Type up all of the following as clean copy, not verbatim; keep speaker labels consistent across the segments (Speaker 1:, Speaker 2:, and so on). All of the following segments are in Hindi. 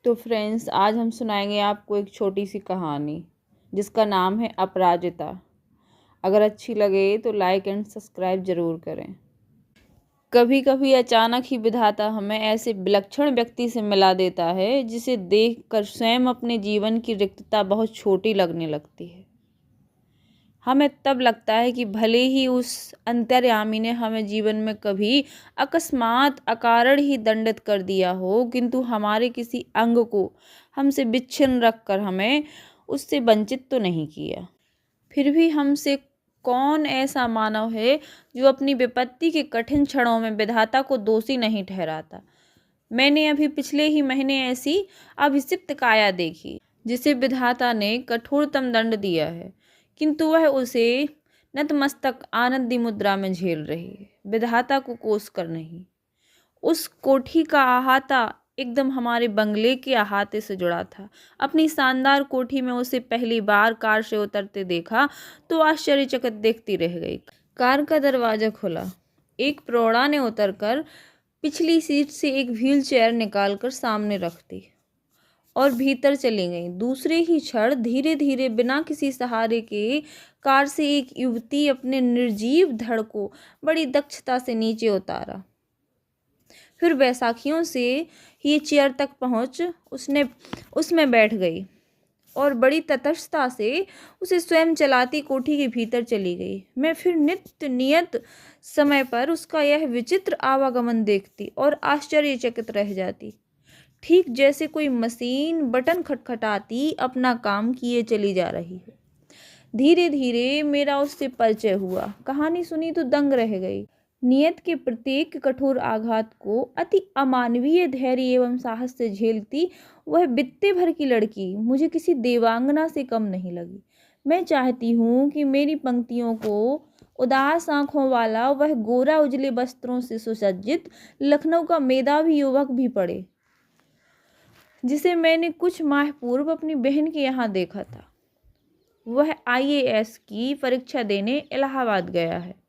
Speaker 1: तो फ्रेंड्स, आज हम सुनाएंगे आपको एक छोटी सी कहानी जिसका नाम है अपराजिता। अगर अच्छी लगे तो लाइक एंड सब्सक्राइब ज़रूर करें। कभी कभी अचानक ही विधाता हमें ऐसे विलक्षण व्यक्ति से मिला देता है जिसे देखकर स्वयं अपने जीवन की रिक्तता बहुत छोटी लगने लगती है। हमें तब लगता है कि भले ही उस अंतर्यामी ने हमें जीवन में कभी अकस्मात अकारण ही दंडित कर दिया हो, किंतु हमारे किसी अंग को हमसे विच्छिन्न रखकर हमें उससे वंचित तो नहीं किया। फिर भी हमसे कौन ऐसा मानव है जो अपनी विपत्ति के कठिन क्षणों में विधाता को दोषी नहीं ठहराता। मैंने अभी पिछले ही महीने ऐसी अभिषिक्त काया देखी जिसे विधाता ने कठोरतम दंड दिया है, किंतु वह उसे नतमस्तक आनंदी मुद्रा में झेल रही है, विधाता को कोस कर नहीं। उस कोठी का अहाता एकदम हमारे बंगले के अहाते से जुड़ा था। अपनी शानदार कोठी में उसे पहली बार कार से उतरते देखा तो आश्चर्यचकित देखती रह गई। कार का दरवाजा खुला, एक प्रौढ़ा ने उतरकर पिछली सीट से एक व्हील चेयर निकालकर सामने रख दी और भीतर चली गई। दूसरे ही क्षण धीरे धीरे बिना किसी सहारे के कार से एक युवती अपने निर्जीव धड़ को बड़ी दक्षता से नीचे उतारा। फिर बैसाखियों से ही चेयर तक पहुंच उसमें बैठ गई और बड़ी तटस्थता से उसे स्वयं चलाती कोठी के भीतर चली गई। मैं फिर नियत समय पर उसका यह विचित्र आवागमन देखती और आश्चर्यचकित रह जाती, ठीक जैसे कोई मशीन बटन खटखटाती अपना काम किए चली जा रही हो। धीरे धीरे मेरा उससे परिचय हुआ। कहानी सुनी तो दंग रह गई। नियत के प्रत्येक कठोर आघात को अति अमानवीय धैर्य एवं साहस से झेलती वह बित्ते भर की लड़की मुझे किसी देवांगना से कम नहीं लगी। मैं चाहती हूँ कि मेरी पंक्तियों को उदास आंखों वाला वह गोरा उजले वस्त्रों से सुसज्जित लखनऊ का मेधावी युवक भी पढ़े, जिसे मैंने कुछ माह पूर्व अपनी बहन के यहाँ देखा था। वह IAS की परीक्षा देने इलाहाबाद गया है।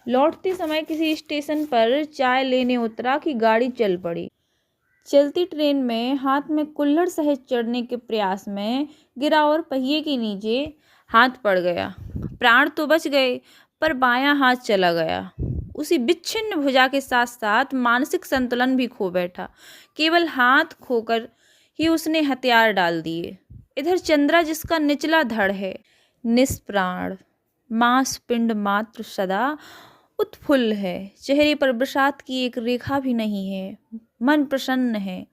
Speaker 1: लौटते समय किसी स्टेशन पर चाय लेने उतरा कि गाड़ी चल पड़ी। चलती ट्रेन में हाथ में कुल्हड़ सहित चढ़ने के प्रयास में गिरा और पहिए के नीचे हाथ पड़ गया। प्राण तो बच गए पर बायां हाथ चला गया। उसी विच्छिन्न भुजा के साथ साथ मानसिक संतुलन भी खो बैठा। केवल हाथ खोकर ही उसने हथियार डाल दिए। इधर चंद्रा, जिसका निचला धड़ है, निष्प्राण मांस पिंड मात्र सदा उत्फुल्ल है। चेहरे पर विषाद की एक रेखा भी नहीं है। मन प्रसन्न है,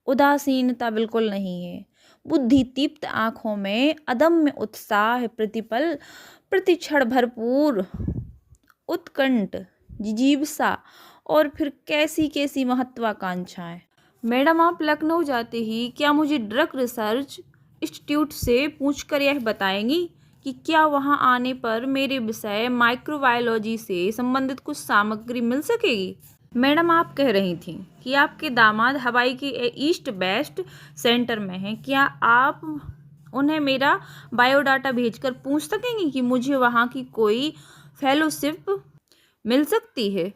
Speaker 1: उदासीनता बिल्कुल नहीं है। बुद्धि दीप्त आंखों में अदम्य उत्साह, प्रतिपल प्रतिक्षण भरपूर उत्कंठ, जिजीविषा और फिर कैसी कैसी महत्वाकांक्षाएं। मैडम, आप लखनऊ जाते ही क्या मुझे ड्रग रिसर्च इंस्टीट्यूट से पूछकर यह बताएंगी कि क्या वहां आने पर मेरे विषय माइक्रोबायोलॉजी से संबंधित कुछ सामग्री मिल सकेगी? मैडम, आप कह रही थी कि आपके दामाद हवाई के ईस्ट वेस्ट सेंटर में हैं। क्या आप उन्हें मेरा बायोडाटा भेजकर पूछ सकेंगी कि मुझे वहाँ की कोई फेलोशिप मिल सकती है?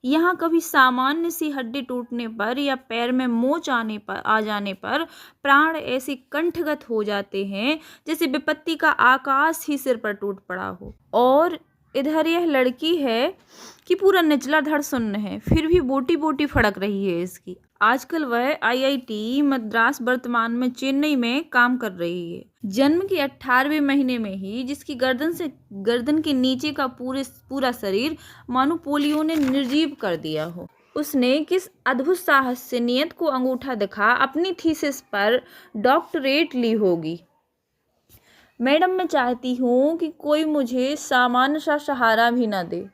Speaker 1: यहाँ कभी सामान्य सी हड्डी टूटने पर या पैर में मोच आ जाने पर प्राण ऐसे कंठगत हो जाते हैं जैसे विपत्ति का आकाश ही सिर पर टूट पड़ा हो। और इधर यह लड़की है कि पूरा निचला धड़ सुन्न है, फिर भी बोटी बोटी फड़क रही है इसकी। आजकल वह IIT मद्रास वर्तमान में चेन्नई में काम कर रही है। जन्म के 18वें महीने में ही जिसकी गर्दन के नीचे का पूरा शरीर मानो पोलियो ने निर्जीव कर दिया हो। उसने किस अद्भुत साहस से नियत को अंगूठा दिखा अपनी थीसिस पर डॉक्टरेट ली होगी। मैडम, मैं चाहती हूँ कि कोई मुझे सामान्य सा सहारा भी ना दे।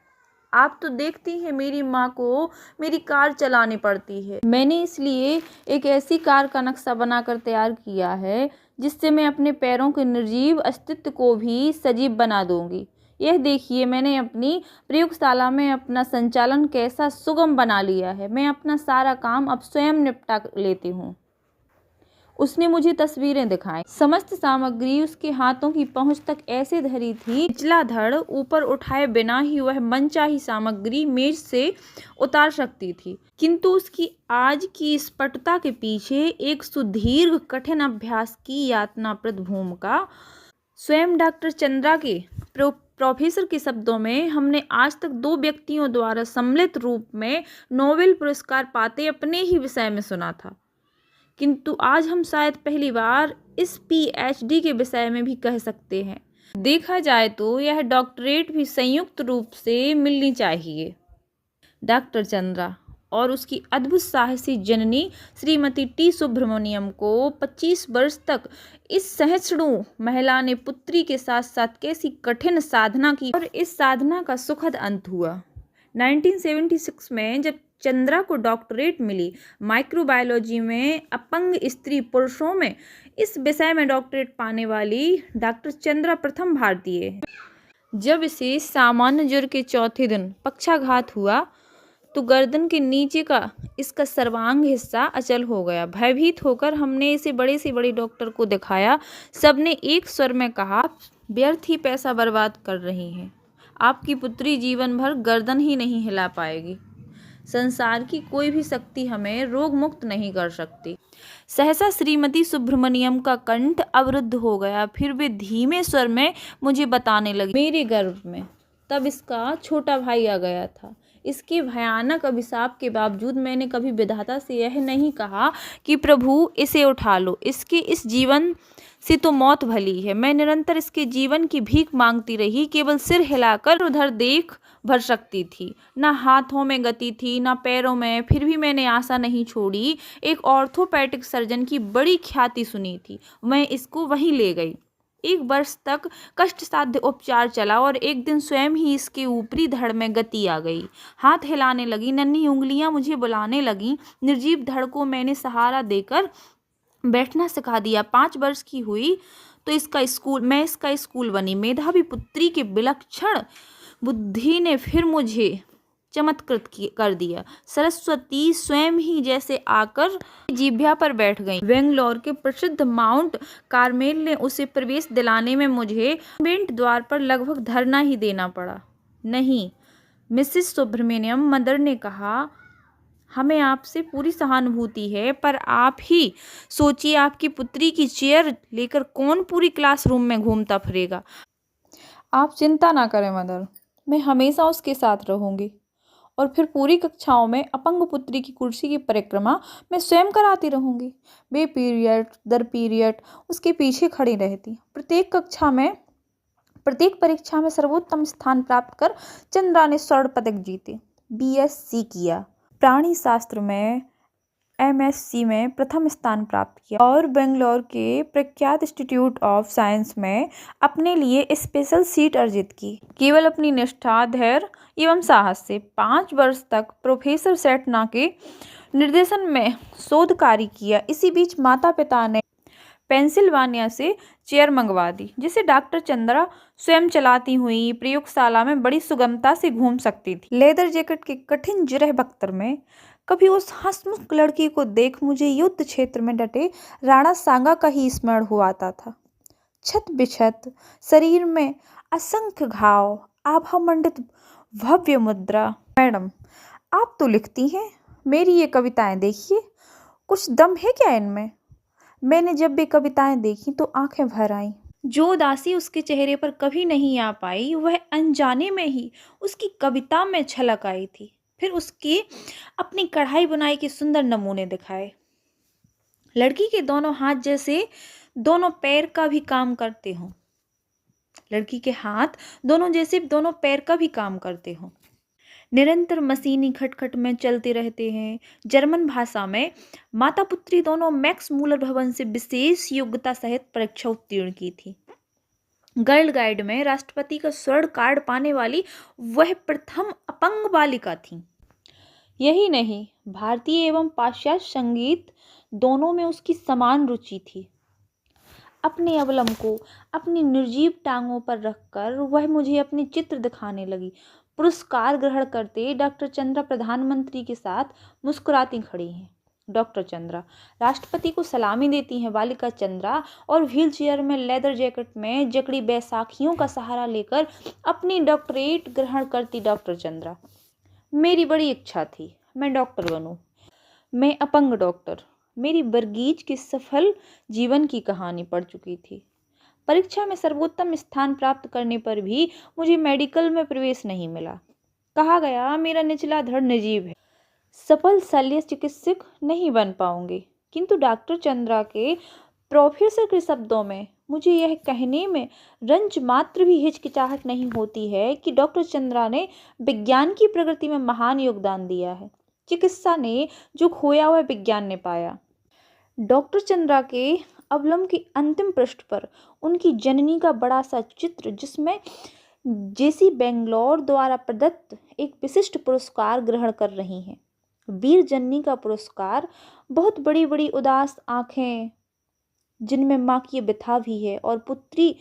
Speaker 1: आप तो देखती हैं मेरी माँ को मेरी कार चलानी पड़ती है। मैंने इसलिए एक ऐसी कार का नक्शा बनाकर तैयार किया है जिससे मैं अपने पैरों के निर्जीव अस्तित्व को भी सजीव बना दूंगी। यह देखिए, मैंने अपनी प्रयोगशाला में अपना संचालन कैसा सुगम बना लिया है। मैं अपना सारा काम अब स्वयं निपटा लेती हूँ। उसने मुझे तस्वीरें दिखाई। समस्त सामग्री उसके हाथों की पहुंच तक ऐसे धरी थी, निचला धड़ ऊपर उठाए बिना ही वह मनचाही सामग्री मेज से उतार सकती थी। किंतु उसकी आज की स्फुटता के पीछे एक सुदीर्घ कठिन अभ्यास की यातनाप्रद भूमिका। स्वयं डॉक्टर चंद्रा के प्रोफेसर के शब्दों में, हमने आज तक 2 व्यक्तियों द्वारा सम्मिलित रूप में नोबेल पुरस्कार पाते अपने ही विषय में सुना था, किंतु आज हम शायद पहली बार इस पीएचडी के विषय में भी कह सकते हैं। देखा जाए तो यह डॉक्टरेट भी संयुक्त रूप से मिलनी चाहिए। डॉक्टर चंद्रा और उसकी अद्भुत साहसी जननी श्रीमती टी सुब्रमण्यम को 25 वर्ष तक इस सहिष्णु महिला ने पुत्री के साथ साथ कैसी कठिन साधना की, और इस साधना का सुखद अंत हुआ। 1976 में जब चंद्रा को डॉक्टरेट मिली माइक्रोबायोलॉजी में, अपंग स्त्री पुरुषों में इस विषय में डॉक्टरेट पाने वाली डॉक्टर चंद्रा प्रथम भारतीय है। जब इसे सामान्य ज्वर के चौथे दिन पक्षाघात हुआ तो गर्दन के नीचे का इसका सर्वांग हिस्सा अचल हो गया। भयभीत होकर हमने इसे बड़े से बड़े डॉक्टर को दिखाया। सबने एक स्वर में कहा, व्यर्थ ही पैसा बर्बाद कर रही हैं, आपकी पुत्री जीवन भर गर्दन ही नहीं हिला पाएगी। संसार की कोई भी शक्ति हमें रोग मुक्त नहीं कर सकती। सहसा श्रीमती सुब्रमण्यम का कंठ अवरुद्ध हो गया। फिर वे धीमे स्वर में मुझे बताने लगी, मेरे गर्भ में तब इसका छोटा भाई आ गया था। इसके भयानक अभिशाप के बावजूद मैंने कभी विधाता से यह नहीं कहा कि प्रभु इसे उठा लो, इसके इस जीवन से तो मौत भली है। मैं निरंतर इसके जीवन की भीख मांगती रही, केवल सिर हिलाकर उधर देख भर सकती थी। ना हाथों में गति थी, ना पैरों में, फिर भी मैंने आशा नहीं छोड़ी। एक ऑर्थोपेडिक सर्जन की बड़ी ख्याति सुनी थी, मैं इसको वहीं ले गई। 1 वर्ष तक कष्टसाध्य उपचार चला और एक दिन स्वयं ही इसके ऊपरी धड़ में गति आ गई। हाथ हिलाने लगी, नन्ही उंगलियां मुझे बुलाने लगीं। निर्जीव धड़ को मैंने सहारा देकर बैठना सिखा दिया। 5 वर्ष की हुई तो मैं इसका स्कूल बनी। मेधावी पुत्री के विलक्षण बुद्धि ने फिर मुझे चमत्कृत कर दिया। सरस्वती स्वयं ही जैसे आकर जिह्वा पर बैठ गई। बेंगलोर के प्रसिद्ध माउंट कार्मेल ने उसे प्रवेश दिलाने में मुझे कॉन्वेंट द्वार पर लगभग धरना ही देना पड़ा। नहीं मिसेस सुब्रमण्यम, मदर ने कहा, हमें आपसे पूरी सहानुभूति है, पर आप ही सोचिए आपकी पुत्री की चेयर लेकर कौन पूरी क्लासरूम में घूमता फिरेगा। आप चिंता ना करें मदर, मैं हमेशा उसके साथ रहूंगी और फिर पूरी कक्षाओं में अपंग पुत्री की कुर्सी की परिक्रमा मैं स्वयं कराती रहूंगी। वे पीरियड दर पीरियड उसके पीछे खड़ी रहती। प्रत्येक परीक्षा में सर्वोत्तम स्थान प्राप्त कर चंद्रा ने स्वर्ण पदक जीते। बीएससी किया, प्राणी शास्त्र में एमएससी में प्रथम स्थान प्राप्त किया और बेंगलोर के प्रख्यात इंस्टीट्यूट ऑफ साइंस में अपने लिए स्पेशल सीट अर्जित की। केवल अपनी निष्ठा, धैर्य एवं साहस से 5 वर्ष तक प्रोफेसर सेटना के निर्देशन में शोध कार्य किया। इसी बीच माता पिता ने पेंसिल्वानिया से चेयर मंगवा दी, जिसे डॉक्टर चंद्रा स्वयं चलाती हुई प्रयोगशाला में बड़ी सुगमता से घूम सकती थी। लेदर जैकेट के कठिन जिरह बख्तर में कभी उस हंसमुख लड़की को देख मुझे युद्ध क्षेत्र में डटे राणा सांगा का ही स्मरण हो आता था। छत बिछत शरीर में असंख्य घाव, आभा मंडित भव्य मुद्रा। मैडम, आप तो लिखती हैं, मेरी ये कविताएं देखिए, कुछ दम है क्या इनमें? मैंने जब भी कविताएं देखी तो आंखें भर आईं। जो उदासी उसके चेहरे पर कभी नहीं आ पाई, वह अनजाने में ही उसकी कविता में झलक आई थी। फिर उसकी अपनी कढ़ाई बुनाई के सुंदर नमूने दिखाए। लड़की के दोनों हाथ जैसे दोनों पैर का भी काम करते हों। लड़की के हाथ दोनों जैसे दोनों पैर का भी काम करते हों। निरंतर मशीनी खटखट में चलते रहते हैं। जर्मन भाषा में माता पुत्री दोनों मैक्स मूलर भवन से विशेष योग्यता सहित परीक्षा उत्तीर्ण की थी। गर्ल गाइड में राष्ट्रपति का स्वर्ण कार्ड पाने वाली वह प्रथम अपंग बालिका थी। यही नहीं, भारतीय एवं पाश्चात्य संगीत दोनों में उसकी समान रुचि थी। अपने अवलंब को अपनी निर्जीव टांगों पर रखकर वह मुझे अपने चित्र दिखाने लगी। पुरस्कार ग्रहण करते डॉक्टर चंद्रा प्रधानमंत्री के साथ मुस्कुराती खड़ी हैं। डॉक्टर चंद्रा। राष्ट्रपति को सलामी देती हैं बालिका चंद्रा और व्हीलचेयर में लेदर जैकेट में जकड़ी बैसाखियों का सहारा लेकर अपनी डॉक्टरेट ग्रहण करती डॉक्टर चंद्रा। मेरी बड़ी इच्छा थी मैं डॉक्टर बनूं। मैं अपंग डॉक्टर। मेरी बरगीज की सफल जीवन की कहानी पढ़ चुकी थी। परीक्षा में सर्वोत्तम स्थान प्राप्त करने पर भी मुझे मेडिकल में प्रवेश नहीं मिला। कहा गया मेरा निचला धड़ निर्जीव है, सफल शल्य चिकित्सक नहीं बन पाऊंगी। किंतु डॉक्टर चंद्रा के प्रोफेसर के शब्दों में मुझे यह कहने में रंज मात्र भी हिचकिचाहट नहीं होती है कि डॉक्टर चंद्रा ने विज्ञान की प्रगति में महान योगदान दिया है। चिकित्सा ने जो खोया हुआ विज्ञान ने पाया। डॉक्टर चंद्रा के अवलंब की अंतिम पृष्ठ पर उनकी जननी का बड़ा सा चित्र, जिसमें जेसी बेंगलोर द्वारा प्रदत्त एक विशिष्ट पुरस्कार ग्रहण कर रही हैं। वीर जननी का पुरस्कार, बहुत बड़ी बड़ी उदास आंखें जिनमें माँ की व्यथा भी है और पुत्री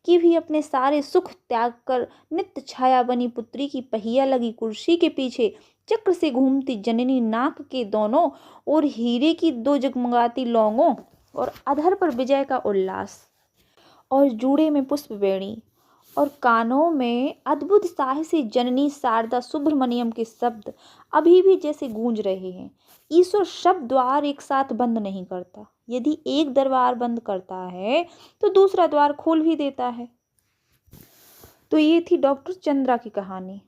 Speaker 1: की भी अपने सारे सुख त्याग कर नित्य छाया बनी पुत्री की पहिया लगी कुर्सी के पीछे चक्र से घूमती जननी, नाक के दोनों और हीरे की 2 जगमगाती लौंगों और अधर पर विजय का उल्लास और जूड़े में पुष्प बेणी और कानों में अद्भुत साहसी जननी शारदा सुब्रमण्यम के शब्द अभी भी जैसे गूंज रहे हैं। ईश्वर शब्द द्वार एक साथ बंद नहीं करता। यदि एक दरबार बंद करता है तो दूसरा द्वार खोल भी देता है। तो ये थी डॉक्टर चंद्रा की कहानी।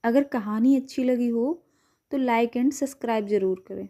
Speaker 1: अगर कहानी अच्छी लगी हो तो लाइक एंड सब्सक्राइब जरूर करें।